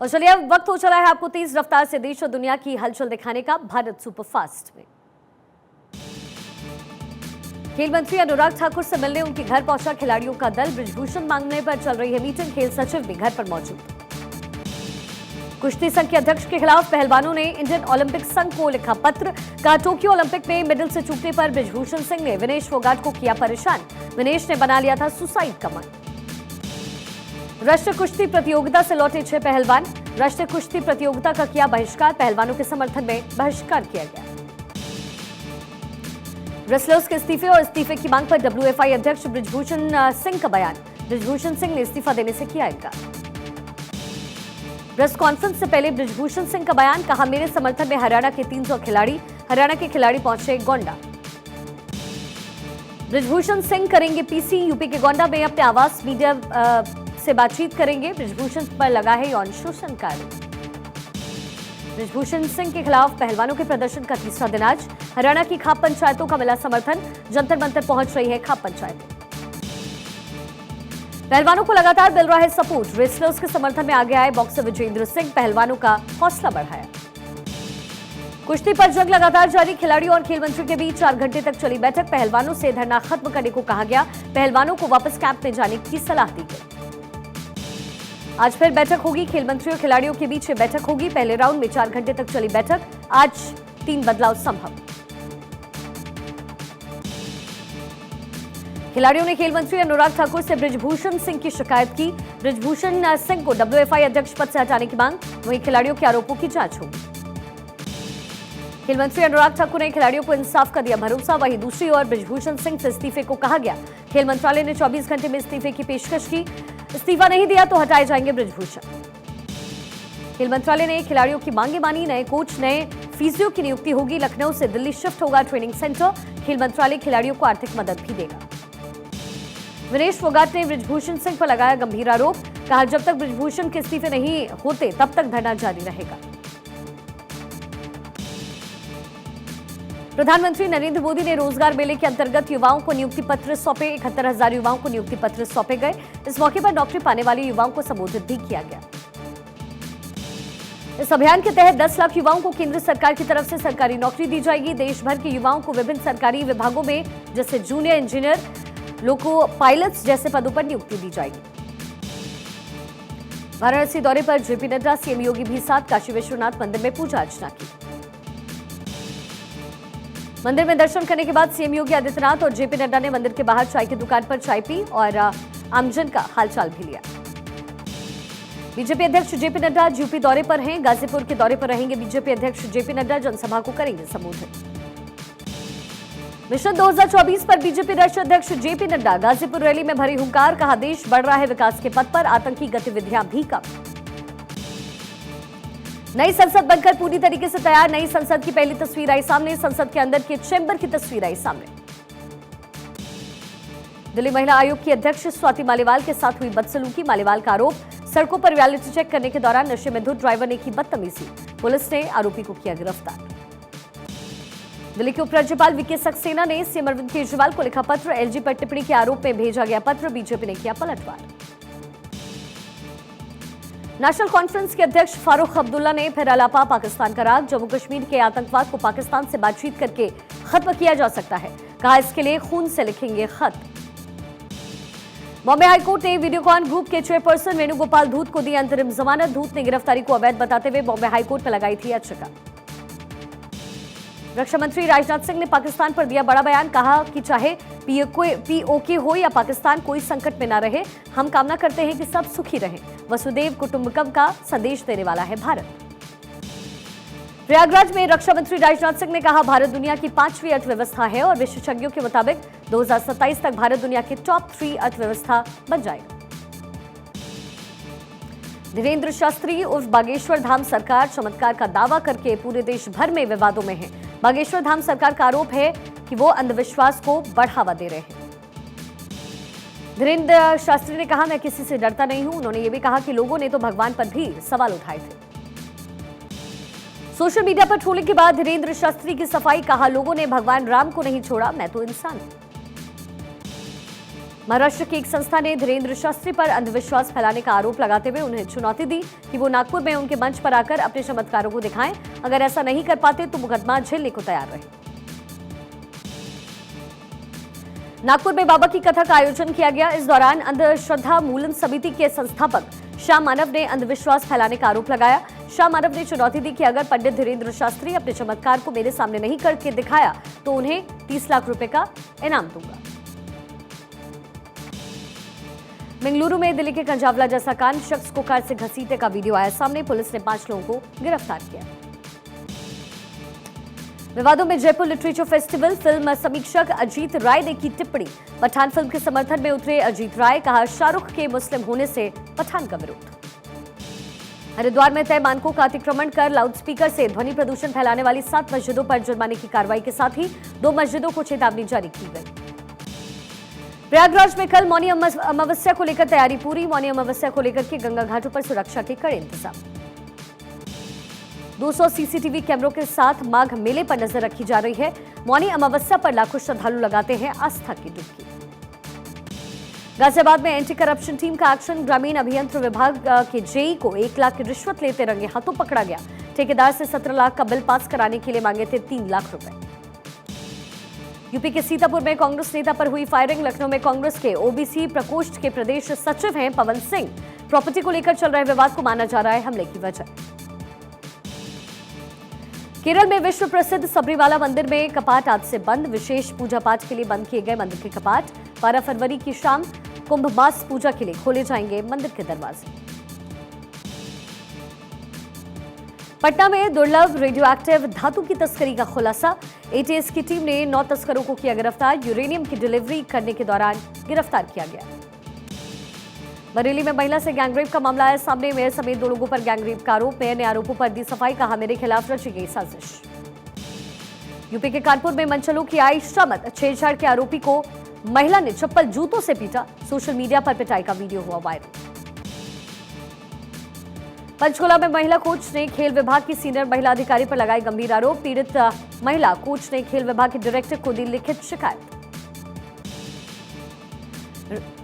और चलिए अब वक्त हो चला है आपको तेज रफ्तार से देश और दुनिया की हलचल दिखाने का भारत सुपरफास्ट में। खेल मंत्री अनुराग ठाकुर से मिलने उनके घर पहुंचा खिलाड़ियों का दल। बृजभूषण मांगने पर चल रही है मीटिंग। खेल सचिव भी घर पर मौजूद। कुश्ती संघ के अध्यक्ष के खिलाफ पहलवानों ने इंडियन ओलंपिक संघ को लिखा पत्र। कहा टोक्यो ओलंपिक में मेडल से चूकने पर बृजभूषण सिंह ने विनेश फोगाट को किया परेशान। विनेश ने बना लिया था सुसाइड का मन। राष्ट्रीय कुश्ती प्रतियोगिता से लौटे 6 पहलवान। राष्ट्रीय कुश्ती प्रतियोगिता का किया बहिष्कार। पहलवानों के समर्थन में बहिष्कार किया गया। रेसलर्स के इस्तीफे और इस्तीफे की मांग पर डब्ल्यूएफआई अध्यक्ष बृजभूषण सिंह का बयान। बृजभूषण सिंह ने इस्तीफा देने से किया इनकार। प्रेस कॉन्फ्रेंस से पहले बृजभूषण सिंह का बयान। कहा मेरे समर्थन में हरियाणा के 300 खिलाड़ी। हरियाणा के खिलाड़ी पहुंचे गोंडा। बृजभूषण सिंह करेंगे पीसी। यूपी के गोंडा में अपने आवास मीडिया से बातचीत करेंगे। बृजभूषण पर लगा है यौन शोषण का आरोप। बृजभूषण सिंह के खिलाफ पहलवानों के प्रदर्शन का तीसरा दिन आज। हरियाणा की खाप पंचायतों का मिला समर्थन। जंतर मंतर पहुंच रही है खाप पंचायतें। पहलवानों को लगातार मिल रहा है सपोर्ट। रेसलर्स के समर्थन में आगे आए बॉक्सर विजेंद्र सिंह। पहलवानों का हौसला बढ़ाया। कुश्ती पर जंग लगातार जारी। खिलाड़ियों और खेल मंत्री के बीच 4 घंटे तक चली बैठक। पहलवानों से धरना खत्म करने को कहा गया। पहलवानों को वापस कैंप में जाने की सलाह दी गई। आज फिर बैठक होगी। खेल मंत्री और खिलाड़ियों के बीच बैठक होगी। पहले राउंड में 4 घंटे तक चली बैठक। आज 3 बदलाव संभव। खिलाड़ियों ने खेल मंत्री अनुराग ठाकुर से बृजभूषण सिंह की शिकायत की। बृजभूषण सिंह को डब्ल्यूएफआई अध्यक्ष पद से हटाने की मांग। वहीं खिलाड़ियों के आरोपों की जांच होगी। खेल मंत्री अनुराग ठाकुर ने खिलाड़ियों को इंसाफ का दिया भरोसा। वहीं दूसरी ओर बृजभूषण सिंह से इस्तीफे को कहा गया। खेल मंत्रालय ने 24 घंटे में इस्तीफे की पेशकश की। इस्तीफा नहीं दिया तो हटाए जाएंगे बृजभूषण। खेल मंत्रालय ने खिलाड़ियों की मांगे मानी। नए कोच नए फिजियो की नियुक्ति होगी। लखनऊ से दिल्ली शिफ्ट होगा ट्रेनिंग सेंटर। खेल मंत्रालय खिलाड़ियों को आर्थिक मदद भी देगा। विनेश फोगाट ने बृजभूषण सिंह पर लगाया गंभीर आरोप। कहा जब तक बृजभूषण के इस्तीफे नहीं होते तब तक धरना जारी रहेगा। प्रधानमंत्री नरेंद्र मोदी ने रोजगार मेले के अंतर्गत युवाओं को नियुक्ति पत्र सौंपे। 71,000 युवाओं को नियुक्ति पत्र सौंपे गए। इस मौके पर नौकरी पाने वाले युवाओं को संबोधित भी किया गया। इस अभियान के तहत 10 लाख युवाओं को केंद्र सरकार की तरफ से सरकारी नौकरी दी जाएगी। देश भर के युवाओं को विभिन्न सरकारी विभागों में जैसे जूनियर इंजीनियर, लोको पायलट्स जैसे पदों पर नियुक्ति दी जाएगी। वाराणसी दौरे पर जेपी नड्डा, सीएम योगी भी साथ। काशी विश्वनाथ मंदिर में पूजा अर्चना की। मंदिर में दर्शन करने के बाद सीएम योगी आदित्यनाथ और जेपी नड्डा ने मंदिर के बाहर चाय की दुकान पर चाय पी और आमजन का हालचाल भी लिया। बीजेपी अध्यक्ष जेपी नड्डा यूपी दौरे पर हैं। गाजीपुर के दौरे पर रहेंगे बीजेपी अध्यक्ष जेपी नड्डा। जनसभा को करेंगे संबोधित। मिशन 2024 पर बीजेपी राष्ट्रीय अध्यक्ष जेपी नड्डा। गाजीपुर रैली में भरी हुंकार। कहा देश बढ़ रहा है विकास के पथ पर। आतंकी गतिविधियां भी कम। नई संसद बनकर पूरी तरीके से तैयार। नई संसद की पहली तस्वीर आई सामने। संसद के अंदर के चैंबर की तस्वीर आई सामने। दिल्ली महिला आयोग की अध्यक्ष स्वाति मालीवाल के साथ हुई बदसलूकी। मालीवाल का आरोप सड़कों पर रियलिटी चेक करने के दौरान नशे में धुत ड्राइवर ने की बदतमीजी। पुलिस ने आरोपी को किया गिरफ्तार। दिल्ली के उपराज्यपाल वीके सक्सेना ने सीएम अरविंद केजरीवाल को लिखा पत्र। एलजी पर टिप्पणी के आरोप में भेजा गया पत्र। बीजेपी ने किया पलटवार। नेशनल कॉन्फ्रेंस के अध्यक्ष फारूक अब्दुल्ला ने फिर अलापा पाकिस्तान का राग। जम्मू कश्मीर के आतंकवाद को पाकिस्तान से बातचीत करके खत्म किया जा सकता है। कहा इसके लिए खून से लिखेंगे खत। बॉम्बे हाईकोर्ट ने वीडियोकॉन ग्रुप के चेयरपर्सन वेणुगोपाल धूत को दी अंतरिम जमानत। धूत ने गिरफ्तारी को अवैध बताते हुए बॉम्बे हाईकोर्ट में लगाई थी याचिका। रक्षा मंत्री राजनाथ सिंह ने पाकिस्तान पर दिया बड़ा बयान। कहा कि चाहे पीओके हो या पाकिस्तान, कोई संकट में ना रहे। हम कामना करते हैं कि सब सुखी रहें। वसुदेव कुटुंबकम का संदेश देने वाला है भारत। प्रयागराज में रक्षा मंत्री राजनाथ सिंह ने कहा भारत दुनिया की 5वीं अर्थव्यवस्था है और विशेषज्ञों के मुताबिक 2027 तक भारत दुनिया की टॉप 3 अर्थव्यवस्था बन जाएगा। धीरेन्द्र शास्त्री उर्फ बागेश्वर धाम सरकार चमत्कार का दावा करके पूरे देश भर में विवादों में है। बागेश्वर धाम सरकार का आरोप है कि वो अंधविश्वास को बढ़ावा दे रहे हैं। धीरेन्द्र शास्त्री ने कहा मैं किसी से डरता नहीं हूं। उन्होंने ये भी कहा कि लोगों ने तो भगवान पर भी सवाल उठाए थे। सोशल मीडिया पर ट्रोलिंग के बाद धीरेन्द्र शास्त्री की सफाई। कहा लोगों ने भगवान राम को नहीं छोड़ा, मैं तो इंसान हूं। महाराष्ट्र की एक संस्था ने धीरेन्द्र शास्त्री पर अंधविश्वास फैलाने का आरोप लगाते हुए उन्हें चुनौती दी कि वो नागपुर में उनके मंच पर आकर अपने चमत्कारों को दिखाएं। अगर ऐसा नहीं कर पाते तो मुकदमा झेलने को तैयार रहे। नागपुर में बाबा की कथा का आयोजन किया गया। इस दौरान अंधश्रद्धा मूलन समिति के संस्थापक श्याम मानव ने अंधविश्वास फैलाने का आरोप लगाया। श्याम मानव ने चुनौती दी कि अगर पंडित धीरेन्द्र शास्त्री अपने चमत्कार को मेरे सामने नहीं करके दिखाया तो उन्हें 30 लाख रुपए का इनाम दूंगा। बेंगलुरु में दिल्ली के कंजावला जैसा कांड, शख्स को कार से घसीटने का वीडियो आया सामने। पुलिस ने 5 लोगों को गिरफ्तार किया। विवादों में जयपुर लिटरेचर फेस्टिवल, फिल्म समीक्षक अजीत राय ने की टिप्पणी। पठान फिल्म के समर्थन में उतरे अजीत राय, कहा शाहरुख के मुस्लिम होने से पठान का विरोध। हरिद्वार में तय मानकों का अतिक्रमण कर लाउडस्पीकर से ध्वनि प्रदूषण फैलाने वाली 7 मस्जिदों पर जुर्माने की कार्रवाई के साथ ही 2 मस्जिदों को चेतावनी जारी की गई। प्रयागराज में कल मौनी अमावस्या को लेकर तैयारी पूरी। मौनी अमावस्या को लेकर के गंगा घाटों पर सुरक्षा के कड़े इंतजाम। 200 सीसीटीवी कैमरों के साथ माघ मेले पर नजर रखी जा रही है। मौनी अमावस्या पर लाखों श्रद्धालु लगाते हैं आस्था की डुबकी। गाजियाबाद में एंटी करप्शन टीम का एक्शन। ग्रामीण अभियंत्र विभाग के जेई को 1 लाख की रिश्वत लेते रंगे हाथों पकड़ा गया। ठेकेदार से 17 लाख का बिल पास कराने के लिए मांगे थे 3 लाख रुपए। यूपी के सीतापुर में कांग्रेस नेता पर हुई फायरिंग। लखनऊ में कांग्रेस के ओबीसी प्रकोष्ठ के प्रदेश सचिव हैं पवन सिंह। प्रॉपर्टी को लेकर चल रहे विवाद को माना जा रहा है हमले की वजह। केरल में विश्व प्रसिद्ध सबरीमाला मंदिर में कपाट आज से बंद। विशेष पूजा पाठ के लिए बंद किए गए मंदिर के कपाट। 12 फरवरी की शाम कुंभ मास पूजा के लिए खोले जाएंगे मंदिर के दरवाजे। पटना में दुर्लभ रेडियो एक्टिव धातु की तस्करी का खुलासा। एटीएस की टीम ने 9 तस्करों को किया गिरफ्तार। यूरेनियम की डिलीवरी करने के दौरान गिरफ्तार किया गया। बरेली में महिला से गैंगरेप का मामला आया सामने। मेयर समेत 2 लोगों पर गैंगरेप का आरोप। मेयर ने आरोपों पर दी सफाई, कहा मेरे खिलाफ रची गई साजिश। यूपी के कानपुर में मनचलों की आई शामत। छेड़छाड़ के आरोपी को महिला ने चप्पल जूतों से पीटा। सोशल मीडिया पर पिटाई का वीडियो हुआ वायरल। पंचकुला में महिला कोच ने खेल विभाग की सीनियर महिला अधिकारी पर लगाए गंभीर आरोप। पीड़ित महिला कोच ने खेल विभाग के डायरेक्टर को दी लिखित शिकायत।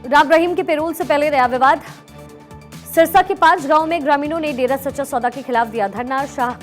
राम रहीम के पेरोल से पहले नया विवाद। सिरसा के 5 गांवों में ग्रामीणों ने डेरा सच्चा सौदा के खिलाफ दिया धरना। शाह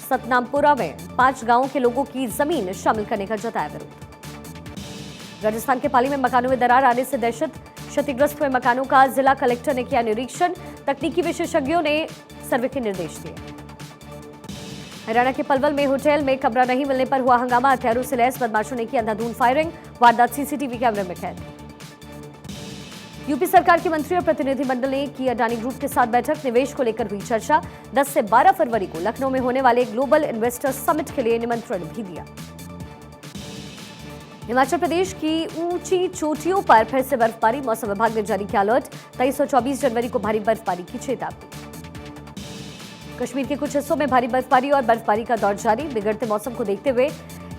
सतनामपुरा में 5 गांवों के लोगों की जमीन शामिल करने का जताया विरोध। राजस्थान के पाली में मकानों में दरार आने से दहशत। क्षतिग्रस्त हुए मकानों का जिला कलेक्टर ने किया निरीक्षण। तकनीकी विशेषज्ञों ने सर्वे के निर्देश दिए। हरियाणा के पलवल में होटल में कमरा नहीं मिलने पर हुआ हंगामा। हथियारों से लैस बदमाशों ने की अंधाधुंध फायरिंग। वारदात सीसीटीवी कैमरे में कैद। यूपी सरकार के मंत्री और प्रतिनिधिमंडल ने की अडानी ग्रुप के साथ बैठक। निवेश को लेकर हुई चर्चा। 10 से 12 फरवरी को लखनऊ में होने वाले ग्लोबल इन्वेस्टर्स समिट के लिए निमंत्रण भी दिया। हिमाचल प्रदेश की ऊंची चोटियों पर फिर से बर्फबारी। मौसम विभाग ने जारी किया अलर्ट। 23 और 24 जनवरी को भारी बर्फबारी की चेतावनी। कश्मीर के कुछ हिस्सों में भारी बर्फबारी और बर्फबारी का दौर जारी। बिगड़ते मौसम को देखते हुए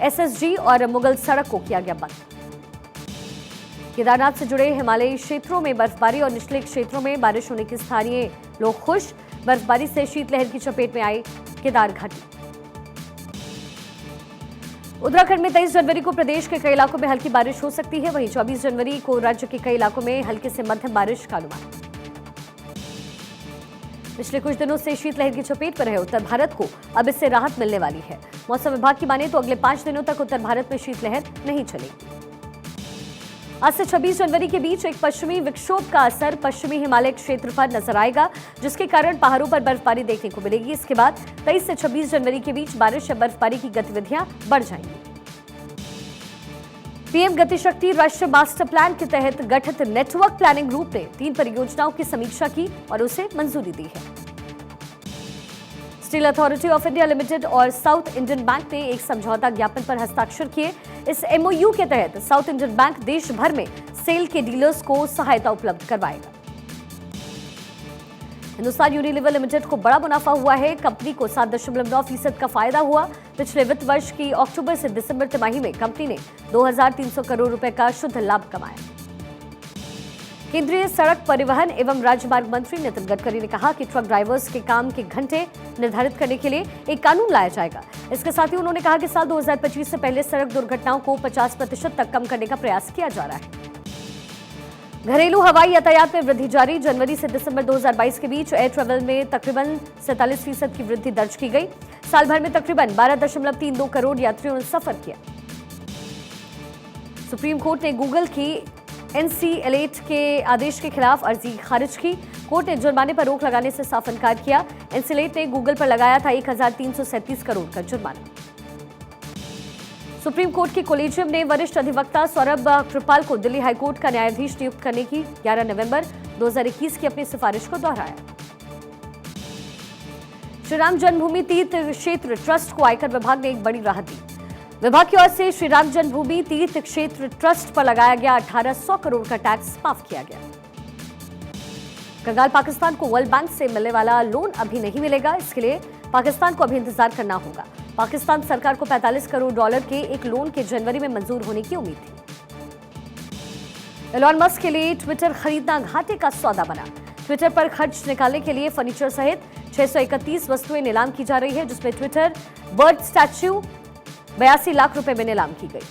एसएसजी और मुगल सड़क को किया गया बंद। केदारनाथ से जुड़े हिमालयी क्षेत्रों में बर्फबारी और निचले क्षेत्रों में बारिश होने की स्थानीय लोग खुश। बर्फबारी से शीतलहर की चपेट में आई केदार घाटी। उत्तराखंड में 23 जनवरी को प्रदेश के कई इलाकों में हल्की बारिश हो सकती है। वहीं 24 जनवरी को राज्य के कई इलाकों में हल्की से मध्यम बारिश का अनुमान। पिछले कुछ दिनों से शीतलहर की चपेट पर है उत्तर भारत को, अब इससे राहत मिलने वाली है। मौसम विभाग की माने तो अगले 5 दिनों तक उत्तर भारत में शीतलहर नहीं चलेगी। आज से 26 जनवरी के बीच एक पश्चिमी विक्षोभ का असर पश्चिमी हिमालय क्षेत्र पर नजर आएगा, जिसके कारण पहाड़ों पर बर्फबारी देखने को मिलेगी। इसके बाद 23 से 26 जनवरी के बीच बारिश या बर्फबारी की गतिविधियां बढ़ जाएंगी। पीएम गतिशक्ति राष्ट्रीय मास्टर प्लान के तहत गठित नेटवर्क प्लानिंग ग्रुप ने 3 परियोजनाओं की समीक्षा की और उसे मंजूरी दी है। Steel authority of India limited और साउथ इंडियन बैंक ने एक समझौता ज्ञापन पर हस्ताक्षर किए। इस एमओयू के तहत साउथ इंडियन बैंक देश भर में सेल के डीलर्स को सहायता उपलब्ध करवाएगा। हिंदुस्तान यूनिलीवर लिमिटेड को बड़ा मुनाफा हुआ है। कंपनी को 7.9% का फायदा हुआ। पिछले वित्त वर्ष की अक्टूबर से दिसंबर तिमाही में कंपनी ने 2,300 करोड़ रुपए का शुद्ध लाभ कमाया। केंद्रीय सड़क परिवहन एवं राजमार्ग मंत्री नितिन गडकरी ने कहा कि ट्रक ड्राइवर्स के काम के घंटे निर्धारित करने के लिए एक कानून लाया जाएगा। इसके साथ ही उन्होंने कहा कि साल 2025 से पहले सड़क दुर्घटनाओं को 50% तक कम करने का प्रयास किया जा रहा है। घरेलू हवाई यातायात में वृद्धि जारी। जनवरी से दिसंबर 2022 के बीच एयर ट्रैवल में तकरीबन 47% की वृद्धि दर्ज की गई। साल भर में तकरीबन 12.32 करोड़ यात्रियों ने सफर किया। सुप्रीम कोर्ट ने गूगल की NC-ELATE के आदेश के खिलाफ अर्जी खारिज की। कोर्ट ने जुर्माने पर रोक लगाने से साफ इनकार किया। NC-ELATE ने गूगल पर लगाया था 1337 करोड़ का जुर्माना। सुप्रीम कोर्ट की कोलेजियम ने वरिष्ठ अधिवक्ता सौरभ कृपाल को दिल्ली हाईकोर्ट का न्यायाधीश नियुक्त करने की 11 नवंबर 2021 की अपनी सिफारिश को दोहराया। श्रीराम जन्मभूमि तीर्थ क्षेत्र ट्रस्ट को आयकर विभाग ने एक बड़ी राहत दी। विभाग की ओर से श्रीराम जन्मभूमि तीर्थ क्षेत्र ट्रस्ट पर लगाया गया 1800 करोड़ का टैक्स माफ किया गया। कंगाल पाकिस्तान को वर्ल्ड बैंक से मिलने वाला लोन अभी नहीं मिलेगा। इसके लिए पाकिस्तान को अभी इंतजार करना होगा। पाकिस्तान सरकार को $45 करोड़ के एक लोन के जनवरी में मंजूर होने की उम्मीद थी। एलॉन मस्क के लिए ट्विटर खरीदना घाटे का सौदा बना। ट्विटर पर खर्च निकालने के लिए फर्नीचर सहित 631 वस्तुएं नीलाम की जा रही है, जिसमें ट्विटर बर्ड स्टैच्यू 82 लाख रुपए में नीलाम की गई।